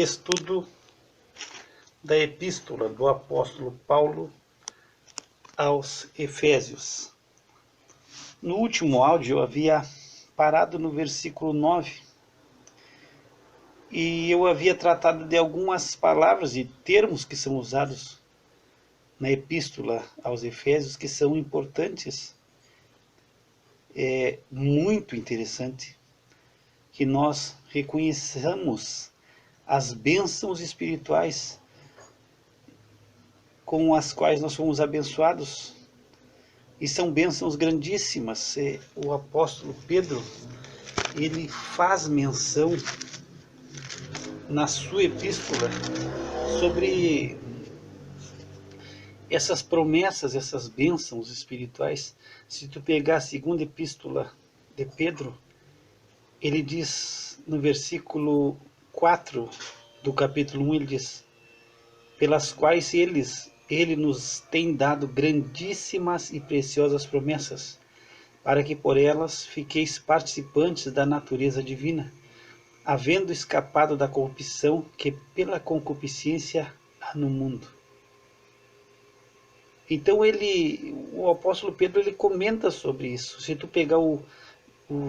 Estudo da Epístola do Apóstolo Paulo aos Efésios. No último áudio eu havia parado no versículo 9 e eu havia tratado de algumas palavras e termos que são usados na Epístola aos Efésios que são importantes. É muito interessante que nós reconheçamos as bênçãos espirituais com as quais nós fomos abençoados, e são bênçãos grandíssimas. O apóstolo Pedro, ele faz menção na sua epístola sobre essas promessas, essas bênçãos espirituais. Se tu pegar a segunda epístola de Pedro, ele diz no versículo 4 do capítulo 1, ele diz: pelas quais ele nos tem dado grandíssimas e preciosas promessas, para que por elas fiqueis participantes da natureza divina, havendo escapado da corrupção que pela concupiscência há no mundo. Então o apóstolo Pedro, ele comenta sobre isso. Se tu pegar o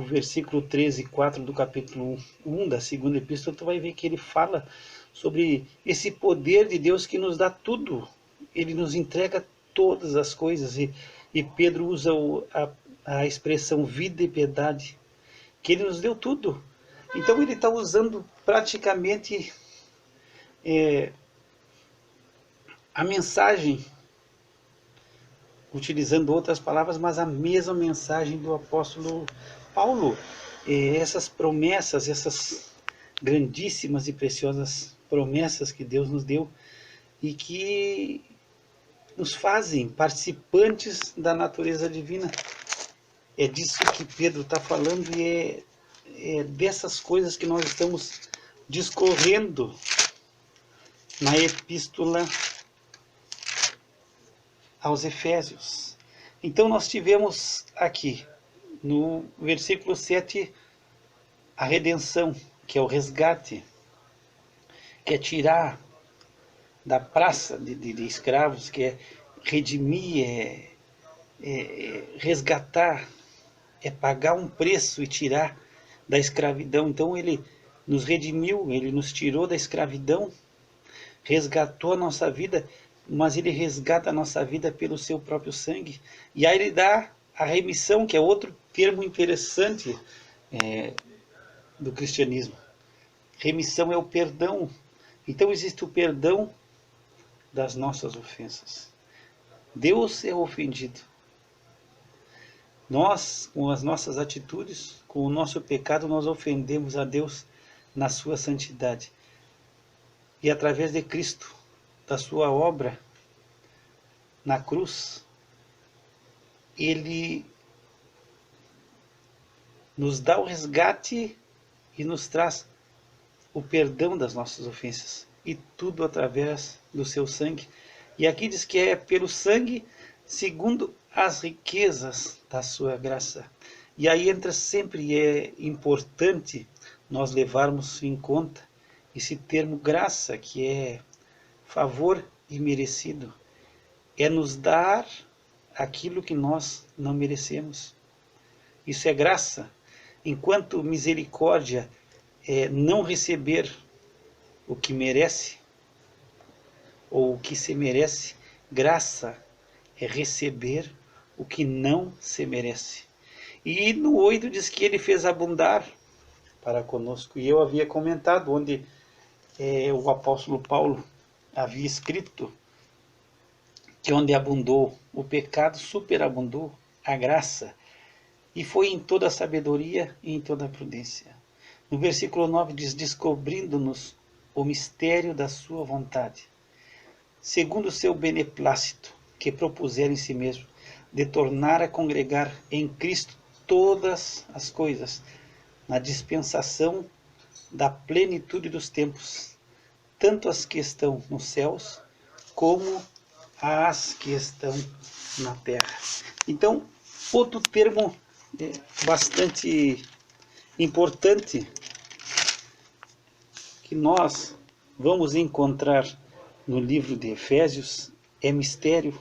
versículo 13 e 4 do capítulo 1 da segunda epístola, tu vai ver que ele fala sobre esse poder de Deus que nos dá tudo. Ele nos entrega todas as coisas, e Pedro usa a expressão vida e piedade, que ele nos deu tudo. Então ele está usando praticamente a mensagem, utilizando outras palavras, mas a mesma mensagem do apóstolo Paulo. Essas promessas, essas grandíssimas e preciosas promessas que Deus nos deu e que nos fazem participantes da natureza divina. É disso que Pedro está falando, e é dessas coisas que nós estamos discorrendo na epístola aos Efésios. Então nós tivemos aqui no versículo 7 a redenção, que é o resgate, que é tirar da praça de escravos, que é redimir, resgatar, é pagar um preço e tirar da escravidão. Então ele nos redimiu, ele nos tirou da escravidão, resgatou a nossa vida, mas ele resgata a nossa vida pelo seu próprio sangue. E aí ele dá a remissão, que é outro termo interessante do cristianismo. Remissão é o perdão. Então existe o perdão das nossas ofensas. Deus é ofendido. Nós, com as nossas atitudes, com o nosso pecado, nós ofendemos a Deus na sua santidade. E através de Cristo, da sua obra na cruz, ele nos dá o resgate e nos traz o perdão das nossas ofensas, e tudo através do seu sangue. E aqui diz que é pelo sangue, segundo as riquezas da sua graça. E aí entra sempre, é importante nós levarmos em conta esse termo graça, que é favor imerecido. É nos dar aquilo que nós não merecemos. Isso é graça. Enquanto misericórdia é não receber o que merece, ou o que se merece, graça é receber o que não se merece. E no 8 diz que ele fez abundar para conosco. E eu havia comentado onde o apóstolo Paulo havia escrito que onde abundou o pecado, superabundou a graça, e foi em toda a sabedoria e em toda a prudência. No versículo 9 diz: descobrindo-nos o mistério da sua vontade, segundo o seu beneplácito, que propusera em si mesmo, de tornar a congregar em Cristo todas as coisas, na dispensação da plenitude dos tempos, tanto as que estão nos céus, como as que estão na terra. Então, outro termo bastante importante que nós vamos encontrar no livro de Efésios é mistério.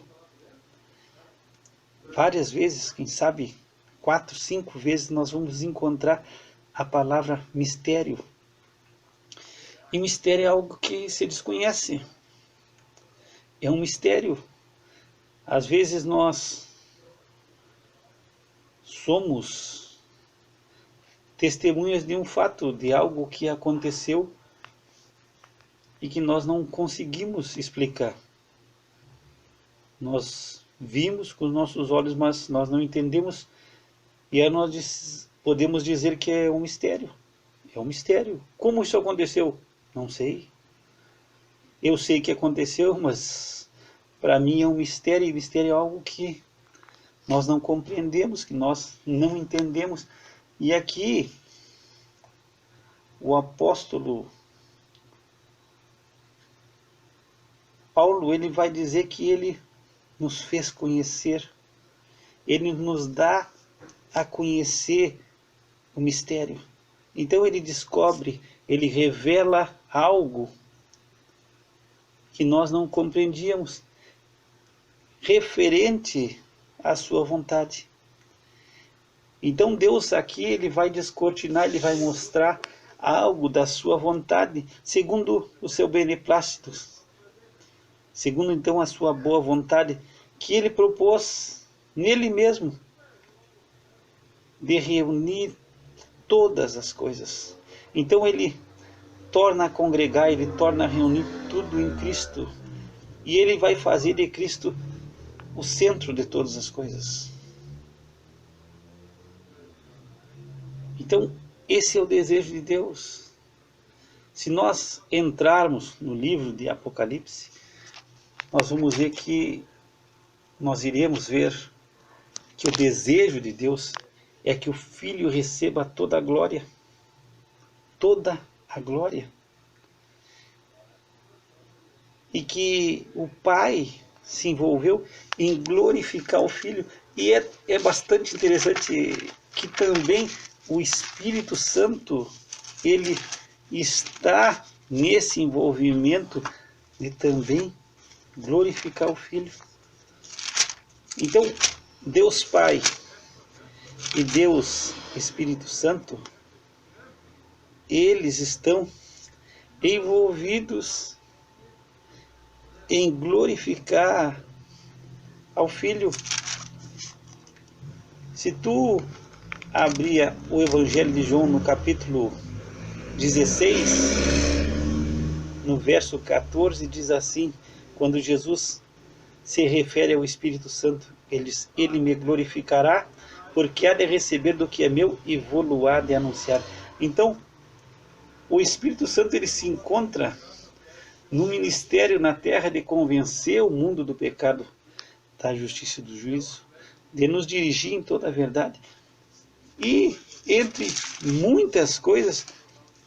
Várias vezes, quem sabe 4, 5 vezes nós vamos encontrar a palavra mistério. E mistério é algo que se desconhece. É um mistério. Às vezes nós somos testemunhas de um fato, de algo que aconteceu e que nós não conseguimos explicar. Nós vimos com os nossos olhos, mas nós não entendemos, e aí nós podemos dizer que é um mistério. É um mistério. Como isso aconteceu? Não sei. Eu sei que aconteceu, mas para mim é um mistério, e mistério é algo que nós não compreendemos, que nós não entendemos. E aqui o apóstolo Paulo, ele vai dizer que ele nos fez conhecer, ele nos dá a conhecer o mistério. Então ele descobre, ele revela algo que nós não compreendíamos, referente à sua vontade. Então Deus aqui, ele vai descortinar, ele vai mostrar algo da sua vontade, segundo o seu beneplácito, segundo então a sua boa vontade, que ele propôs nele mesmo, de reunir todas as coisas. Então ele torna a congregar, ele torna a reunir tudo em Cristo, e ele vai fazer de Cristo o centro de todas as coisas. Então, esse é o desejo de Deus. Se nós entrarmos no livro de Apocalipse, nós vamos ver que nós iremos ver que o desejo de Deus é que o Filho receba toda a glória. Toda a glória. E que o Pai se envolveu em glorificar o Filho. E é bastante interessante que também o Espírito Santo, ele está nesse envolvimento de também glorificar o Filho. Então, Deus Pai e Deus Espírito Santo, eles estão envolvidos em glorificar ao Filho. Se tu abrir o Evangelho de João no capítulo 16, no verso 14, diz assim, quando Jesus se refere ao Espírito Santo, ele diz, ele me glorificará, porque há de receber do que é meu e vou-lo há de anunciar. Então, o Espírito Santo, ele se encontra no ministério na terra de convencer o mundo do pecado, da justiça e do juízo, de nos dirigir em toda a verdade. E, entre muitas coisas,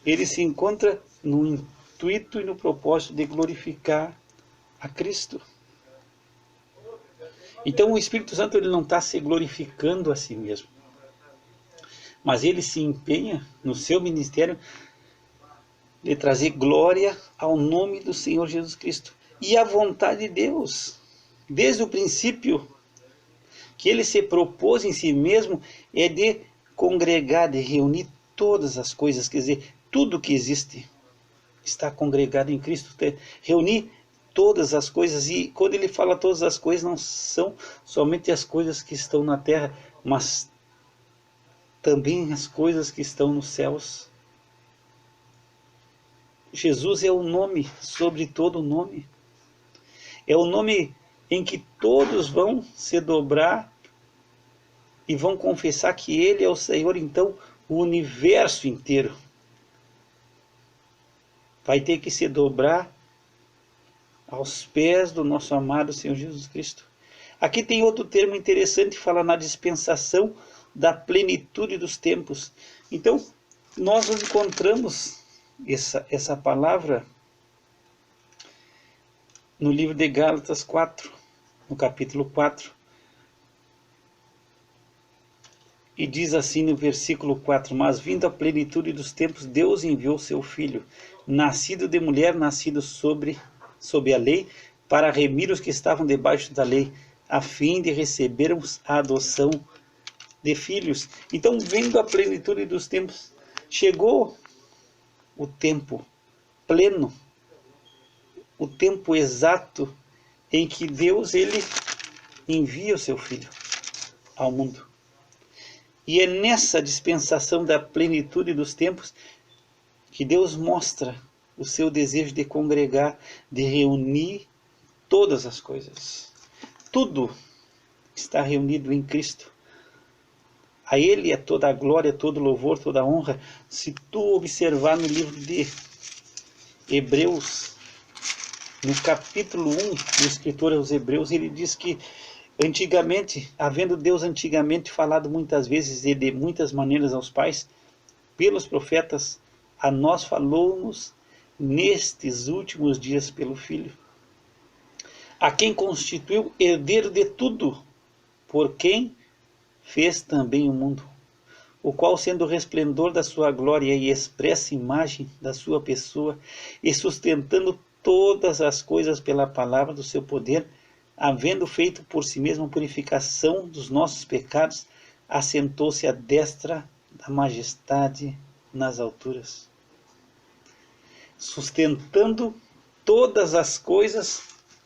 ele se encontra no intuito e no propósito de glorificar a Cristo. Então o Espírito Santo, ele não está se glorificando a si mesmo, mas ele se empenha no seu ministério de trazer glória ao nome do Senhor Jesus Cristo. E a vontade de Deus, desde o princípio, que ele se propôs em si mesmo, é de congregar, de reunir todas as coisas, quer dizer, tudo que existe está congregado em Cristo, reunir todas as coisas. E quando ele fala todas as coisas, não são somente as coisas que estão na terra, mas também as coisas que estão nos céus. Jesus é o nome sobre todo nome. É o nome em que todos vão se dobrar e vão confessar que ele é o Senhor. Então o universo inteiro vai ter que se dobrar aos pés do nosso amado Senhor Jesus Cristo. Aqui tem outro termo interessante, fala na dispensação da plenitude dos tempos. Então, nós encontramos essa palavra no livro de Gálatas 4, no capítulo 4. E diz assim no versículo 4: Mas vindo a plenitude dos tempos, Deus enviou seu Filho, nascido de mulher, nascido sob a lei, para remir os que estavam debaixo da lei, a fim de recebermos a adoção de filhos. Então, vindo a plenitude dos tempos, chegou o tempo pleno, o tempo exato em que Deus ele envia o seu Filho ao mundo. E é nessa dispensação da plenitude dos tempos que Deus mostra o seu desejo de congregar, de reunir todas as coisas. Tudo está reunido em Cristo. A Ele é toda a glória, todo o louvor, toda a honra. Se tu observar no livro de Hebreus, no capítulo 1, o escritor aos Hebreus, ele diz que antigamente, havendo Deus antigamente falado muitas vezes e de muitas maneiras aos pais, pelos profetas, a nós falou-nos nestes últimos dias pelo Filho, a quem constituiu herdeiro de tudo, por quem fez também o mundo, o qual, sendo o resplendor da sua glória e expressa imagem da sua pessoa, e sustentando todas as coisas pela palavra do seu poder, havendo feito por si mesmo a purificação dos nossos pecados, assentou-se à destra da majestade nas alturas, sustentando todas as coisas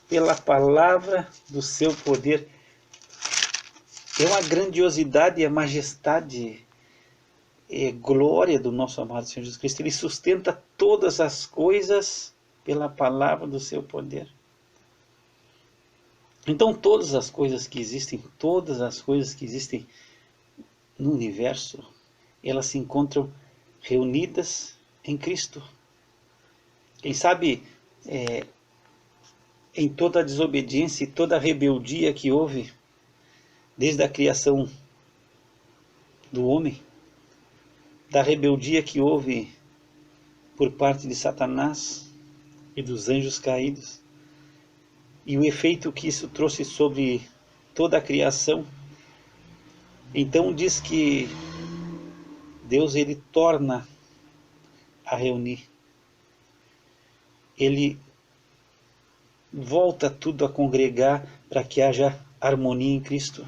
pela palavra do seu poder. É uma grandiosidade e a majestade e glória do nosso amado Senhor Jesus Cristo. Ele sustenta todas as coisas pela palavra do seu poder. Então todas as coisas que existem no universo, elas se encontram reunidas em Cristo. Quem sabe em toda a desobediência e toda a rebeldia que houve desde a criação do homem, da rebeldia que houve por parte de Satanás e dos anjos caídos, e o efeito que isso trouxe sobre toda a criação, então diz que Deus ele torna a reunir, ele volta tudo a congregar para que haja harmonia em Cristo,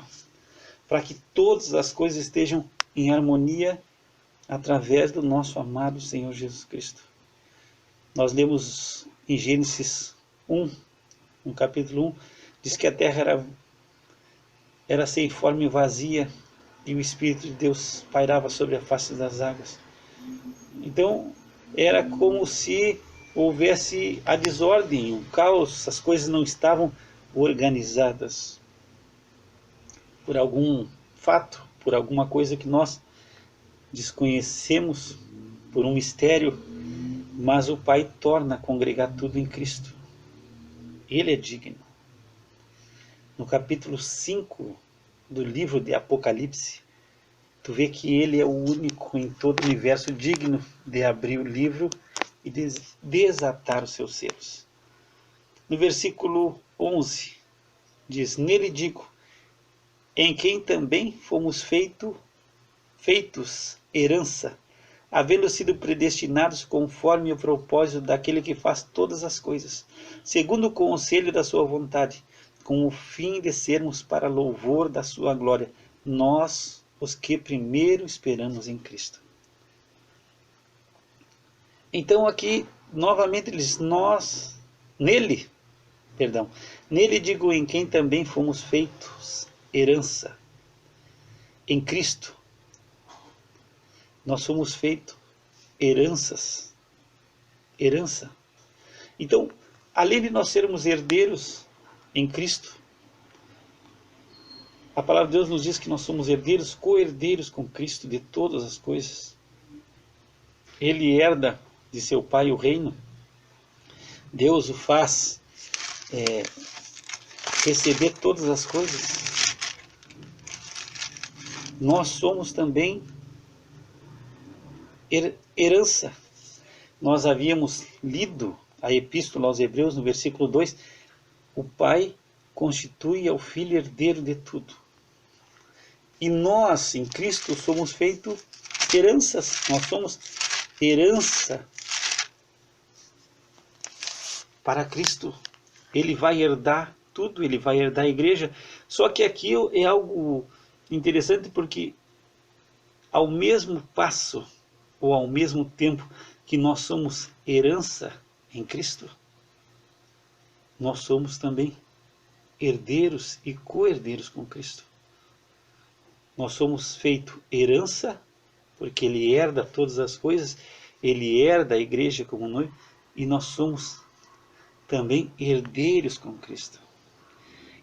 para que todas as coisas estejam em harmonia através do nosso amado Senhor Jesus Cristo. Nós lemos em Gênesis 1, no capítulo 1, diz que a terra era sem forma e vazia, e o Espírito de Deus pairava sobre a face das águas. Então, era como se houvesse a desordem, o caos, as coisas não estavam organizadas. Por algum fato, por alguma coisa que nós desconhecemos, por um mistério, mas o Pai torna a congregar tudo em Cristo. Ele é digno. No capítulo 5 do livro de Apocalipse, tu vê que ele é o único em todo o universo digno de abrir o livro e desatar os seus selos. No versículo 11, diz: Nele digo, em quem também fomos feitos herança, havendo sido predestinados conforme o propósito daquele que faz todas as coisas, segundo o conselho da sua vontade, com o fim de sermos para louvor da sua glória, nós, os que primeiro esperamos em Cristo. Então aqui, novamente, ele diz, nele digo, em quem também fomos feitos herança, em Cristo. Nós somos feitos herança. Então, além de nós sermos herdeiros em Cristo, a palavra de Deus nos diz que nós somos herdeiros, co-herdeiros com Cristo de todas as coisas. Ele herda de seu Pai o reino. Deus o faz receber todas as coisas. Nós somos também herança. Nós havíamos lido a epístola aos Hebreus no versículo 2, o Pai constitui ao Filho herdeiro de tudo. E nós, em Cristo, somos feitos heranças. Nós somos herança para Cristo. Ele vai herdar tudo, ele vai herdar a igreja. Só que aqui é algo interessante, porque ao mesmo passo, ou ao mesmo tempo que nós somos herança em Cristo, nós somos também herdeiros e co-herdeiros com Cristo. Nós somos feito herança, porque ele herda todas as coisas, ele herda a igreja como noivo, e nós somos também herdeiros com Cristo.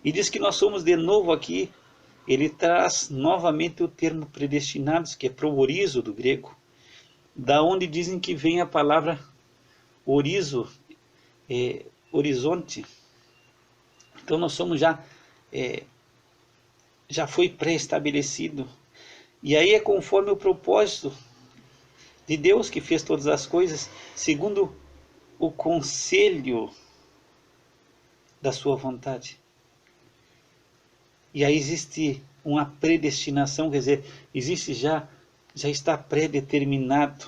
E diz que nós somos de novo aqui, ele traz novamente o termo predestinados, que é proorizo do grego, da onde dizem que vem a palavra orizo, horizonte. Então nós somos já foi pré-estabelecido. E aí é conforme o propósito de Deus, que fez todas as coisas, segundo o conselho da sua vontade. E aí existe uma predestinação, quer dizer, existe já está pré-determinado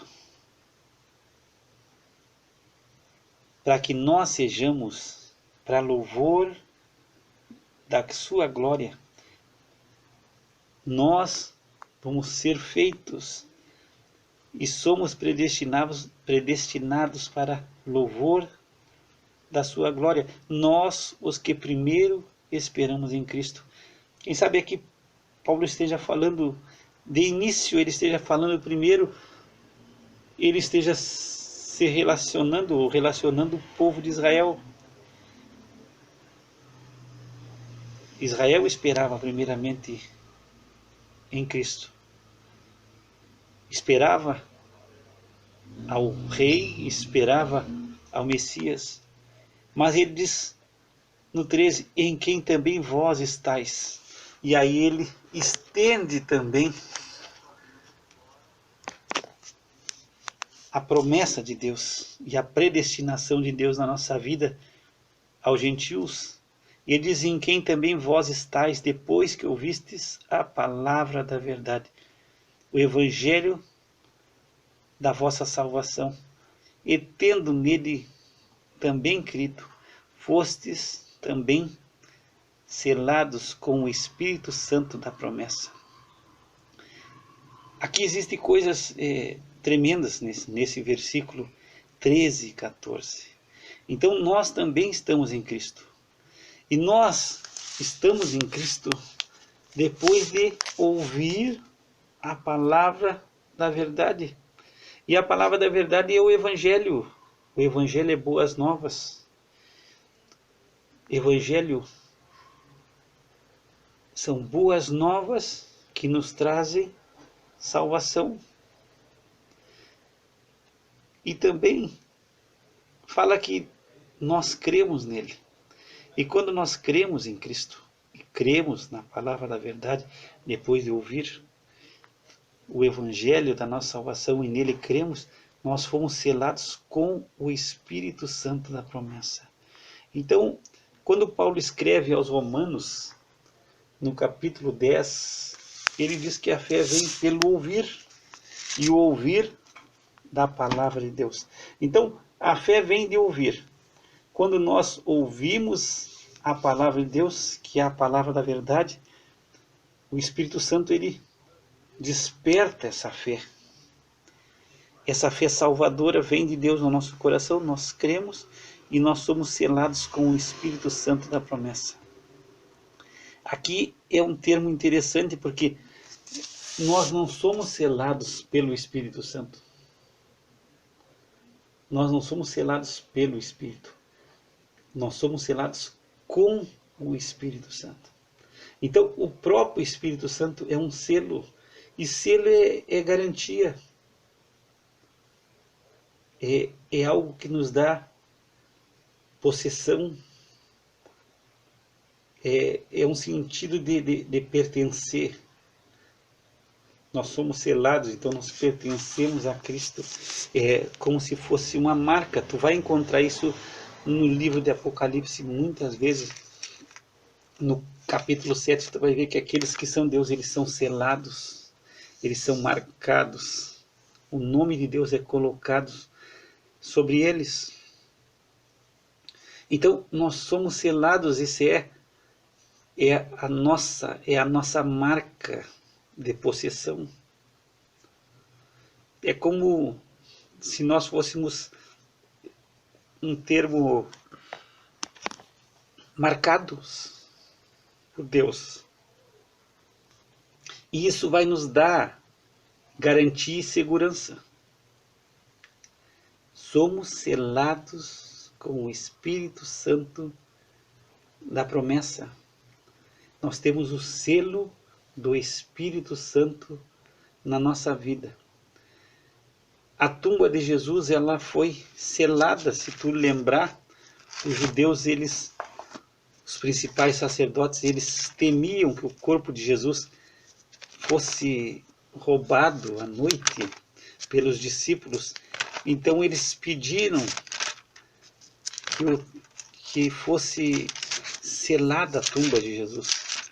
para que nós sejamos para louvor da sua glória. Nós vamos ser feitos e somos predestinados para louvor da sua glória. Nós, os que primeiro esperamos em Cristo. Quem sabe aqui Paulo esteja falando, de início ele esteja falando primeiro, ele esteja se relacionando o povo de Israel. Israel esperava primeiramente em Cristo. Esperava ao rei, esperava ao Messias. Mas ele diz no 13, em quem também vós estáis. E aí ele estende também a promessa de Deus e a predestinação de Deus na nossa vida aos gentios. Ele diz, em quem também vós estáis, depois que ouvistes a palavra da verdade, o evangelho da vossa salvação, e tendo nele também crido, fostes também selados com o Espírito Santo da promessa. Aqui existem coisas tremendas nesse versículo 13 e 14. Então nós também estamos em Cristo. E nós estamos em Cristo depois de ouvir a palavra da verdade. E a palavra da verdade é o Evangelho. O Evangelho é boas novas. Evangelho são boas novas que nos trazem salvação. E também fala que nós cremos nele. E quando nós cremos em Cristo, e cremos na palavra da verdade, depois de ouvir o Evangelho da nossa salvação e nele cremos, nós fomos selados com o Espírito Santo da promessa. Então, quando Paulo escreve aos Romanos, no capítulo 10, ele diz que a fé vem pelo ouvir, e o ouvir da palavra de Deus. Então, a fé vem de ouvir. Quando nós ouvimos a palavra de Deus, que é a palavra da verdade, o Espírito Santo, ele desperta essa fé. Essa fé salvadora vem de Deus no nosso coração, nós cremos e nós somos selados com o Espírito Santo da promessa. Aqui é um termo interessante, porque nós não somos selados pelo Espírito Santo. Nós não somos selados pelo Espírito. Nós somos selados com o Espírito Santo. Então, o próprio Espírito Santo é um selo. E selo é garantia. É algo que nos dá possessão. É um sentido de pertencer. Nós somos selados, então nós pertencemos a Cristo. É como se fosse uma marca. Tu vai encontrar isso no livro de Apocalipse muitas vezes. No capítulo 7, tu vai ver que aqueles que são Deus, eles são selados, eles são marcados. O nome de Deus é colocado sobre eles. Então, nós somos selados, esse é a nossa marca de possessão. É como se nós fôssemos um termo marcados por Deus. E isso vai nos dar garantia e segurança. Somos selados com o Espírito Santo da promessa. Nós temos o selo do Espírito Santo na nossa vida. A tumba de Jesus, ela foi selada, se tu lembrar, os judeus, os principais sacerdotes, eles temiam que o corpo de Jesus fosse roubado à noite pelos discípulos. Então eles pediram que fosse selada a tumba de Jesus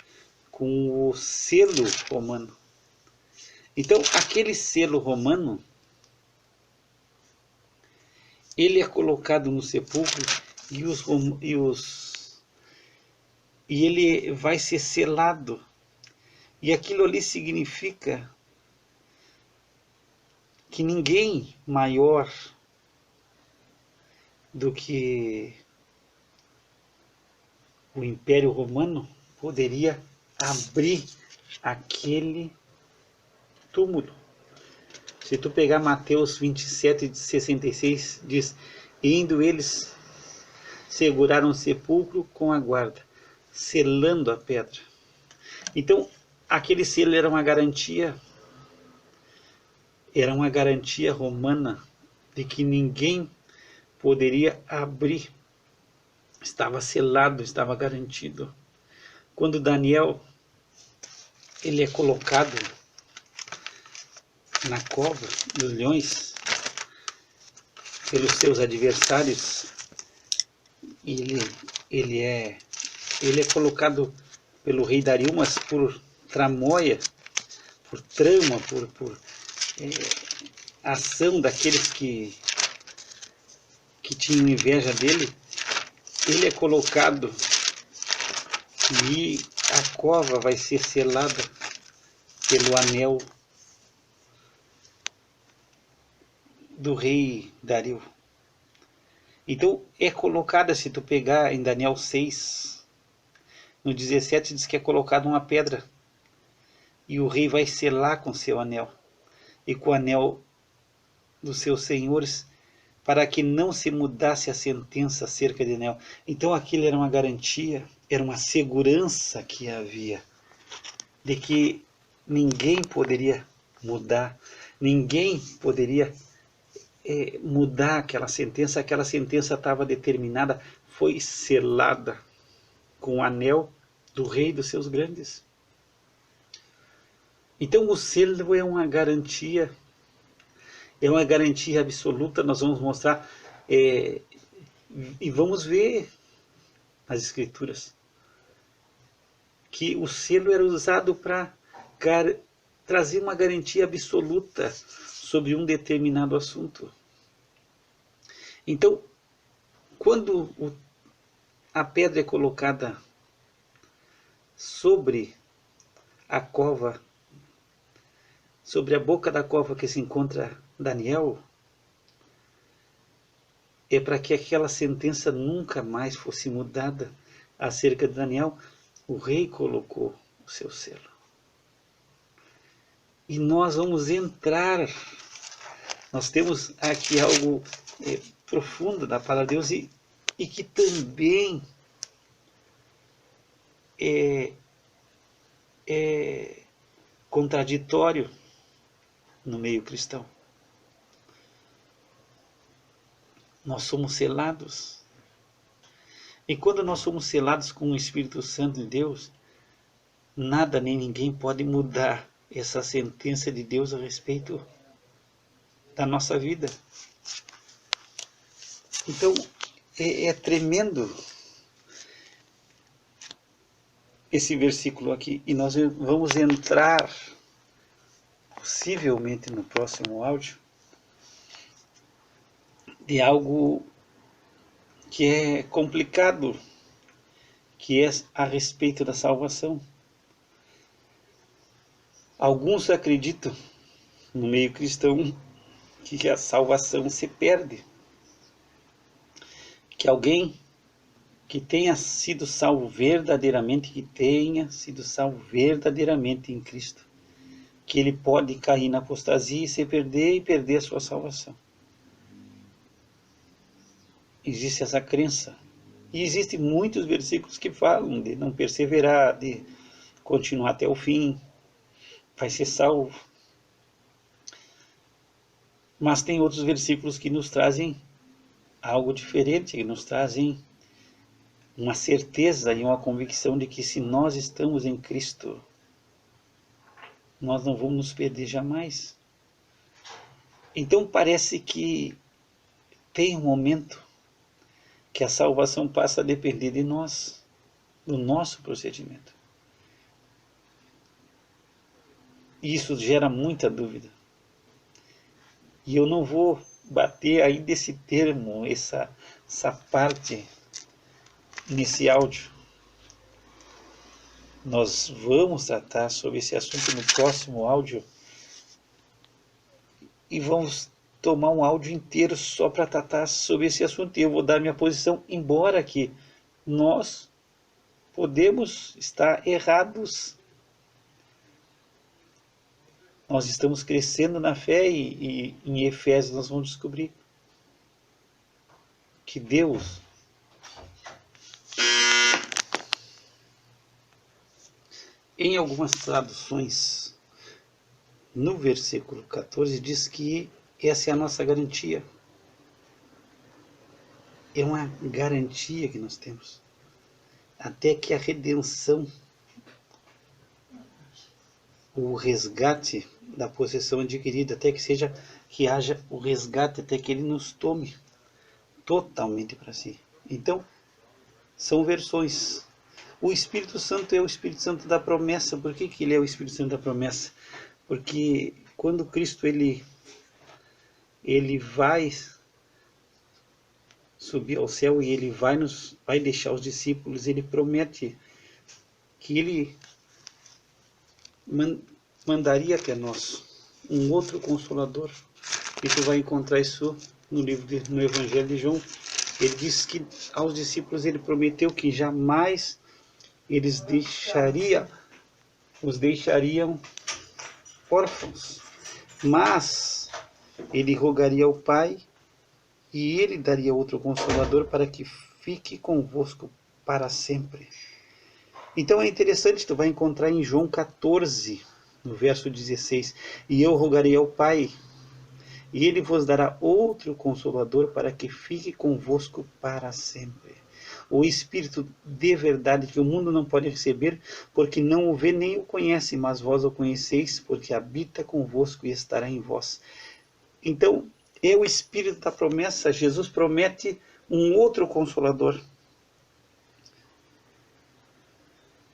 com o selo romano. Então aquele selo romano, ele é colocado no sepulcro e ele vai ser selado. E aquilo ali significa que ninguém maior do que o Império Romano poderia abrir aquele túmulo. Se tu pegar Mateus 27:66, diz: indo eles seguraram o sepulcro com a guarda, selando a pedra. Então, aquele selo era uma garantia romana de que ninguém poderia abrir. Estava selado, estava garantido. Quando Daniel ele é colocado na cova dos leões pelos seus adversários, ele é colocado pelo rei Dario, mas por tramóia, por trama, por ação daqueles que tinham inveja dele. Ele é colocado e a cova vai ser selada pelo anel do rei Dario. Então é colocada, se tu pegar em Daniel 6, no 17 diz que é colocada uma pedra e o rei vai selar com seu anel e com o anel dos seus senhores, para que não se mudasse a sentença acerca de anel. Então aquilo era uma garantia, era uma segurança que havia de que ninguém poderia mudar, ninguém poderia mudar aquela sentença estava determinada, foi selada com o anel do rei dos seus grandes. Então o selo é uma garantia absoluta. Nós vamos mostrar e vamos ver nas escrituras que o selo era usado para trazer uma garantia absoluta sobre um determinado assunto. Então, quando a pedra é colocada sobre a cova, sobre a boca da cova que se encontra Daniel, é para que aquela sentença nunca mais fosse mudada acerca de Daniel. O rei colocou o seu selo. E nós vamos entrar. Nós temos aqui algo profundo da palavra de Deus e que também é contraditório no meio cristão. Nós somos selados. E quando nós somos selados com o Espírito Santo de Deus, nada nem ninguém pode mudar essa sentença de Deus a respeito da nossa vida. Então, é tremendo. esse versículo aqui e nós vamos entrar, possivelmente no próximo áudio, de algo que é complicado, que é a respeito da salvação. Alguns acreditam, no meio cristão, que a salvação se perde. Que alguém que tenha sido salvo verdadeiramente, em Cristo, que ele pode cair na apostasia e se perder e perder a sua salvação. Existe essa crença. E existem muitos versículos que falam de não perseverar, de continuar até o fim, vai ser salvo. Mas tem outros versículos que nos trazem algo diferente, que nos trazem uma certeza e uma convicção de que se nós estamos em Cristo, nós não vamos nos perder jamais. Então parece que tem um momento que a salvação passa a depender de nós, do nosso procedimento. E isso gera muita dúvida. E eu não vou bater aí desse termo, essa parte, nesse áudio. Nós vamos tratar sobre esse assunto no próximo áudio. E vamos tomar um áudio inteiro só para tratar sobre esse assunto. E eu vou dar minha posição, embora que nós podemos estar errados. Nós estamos crescendo na fé e em Efésios nós vamos descobrir que Deus em algumas traduções, no versículo 14, diz que essa é a nossa garantia. É uma garantia que nós temos. Até que a redenção, o resgate da possessão adquirida, até que haja o resgate, até que ele nos tome totalmente para si. Então, são versões. O Espírito Santo é o Espírito Santo da promessa. Por que ele é o Espírito Santo da promessa? Porque quando Cristo ele vai subir ao céu e ele vai deixar os discípulos, ele promete que ele mandaria até nós um outro Consolador. E tu vai encontrar isso no Evangelho de João. Ele diz que aos discípulos ele prometeu que jamais eles os deixariam órfãos, mas ele rogaria ao Pai e ele daria outro Consolador para que fique convosco para sempre. Então é interessante, tu vai encontrar em João 14, no verso 16, e eu rogarei ao Pai, e ele vos dará outro Consolador para que fique convosco para sempre. O Espírito de verdade que o mundo não pode receber, porque não o vê nem o conhece, mas vós o conheceis, porque habita convosco e estará em vós. Então, é o Espírito da promessa. Jesus promete um outro Consolador,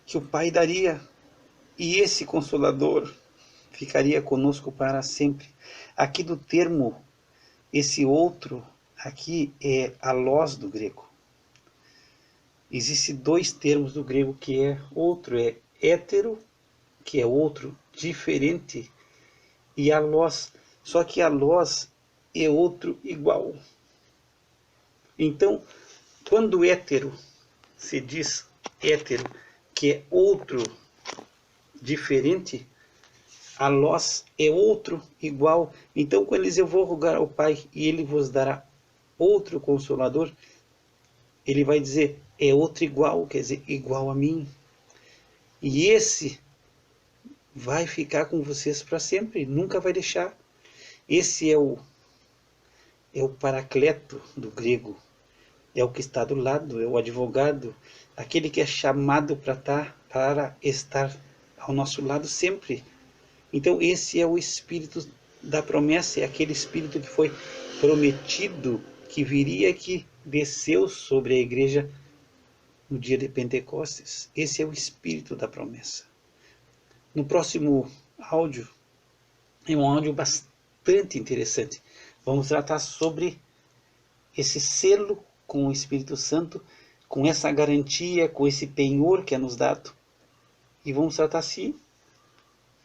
que o Pai daria, e esse Consolador ficaria conosco para sempre. Aqui do termo, esse outro, aqui é alós do grego. Existem dois termos do grego que é outro, é hétero, que é outro, diferente, e alós, só que alós é outro igual. Então, quando hétero, se diz hétero, que é outro, diferente, alós é outro igual. Então, quando eles eu vou rogar ao Pai e ele vos dará outro Consolador, ele vai dizer, é outro igual, quer dizer, igual a mim. E esse vai ficar com vocês para sempre, nunca vai deixar. Esse é o paracleto do grego, é o que está do lado, é o advogado, aquele que é chamado para estar ao nosso lado sempre. Então esse é o Espírito da promessa, é aquele Espírito que foi prometido, que viria, que desceu sobre a igreja no dia de Pentecostes. Esse é o espírito da promessa. No próximo áudio, é um áudio bastante interessante. Vamos tratar sobre esse selo com o Espírito Santo, com essa garantia, com esse penhor que é nos dado. E vamos tratar se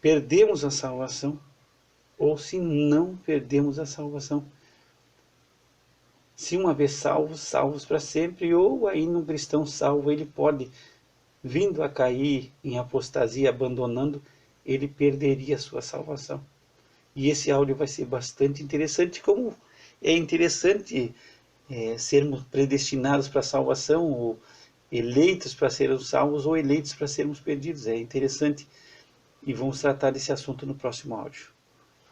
perdemos a salvação ou se não perdemos a salvação. Se uma vez salvos, salvos para sempre, ou ainda um cristão salvo, ele pode, vindo a cair em apostasia, abandonando, ele perderia a sua salvação. E esse áudio vai ser bastante interessante, como é interessante sermos predestinados para a salvação, ou eleitos para sermos salvos, ou eleitos para sermos perdidos. É interessante, e vamos tratar desse assunto no próximo áudio.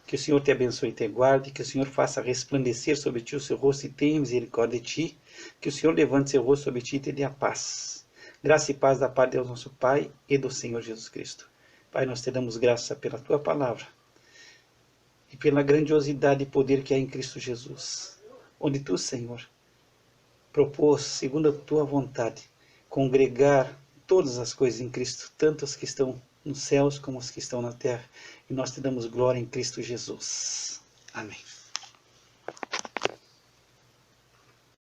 Que o Senhor te abençoe e te guarde, que o Senhor faça resplandecer sobre ti o seu rosto e tenha misericórdia de ti, que o Senhor levante seu rosto sobre ti e te dê a paz. Graça e paz da parte de Deus nosso Pai e do Senhor Jesus Cristo. Pai, nós te damos graça pela tua palavra e pela grandiosidade e poder que há em Cristo Jesus, onde tu, Senhor, propôs, segundo a tua vontade, congregar todas as coisas em Cristo, tanto as que estão nos céus como as que estão na terra. E nós te damos glória em Cristo Jesus. Amém.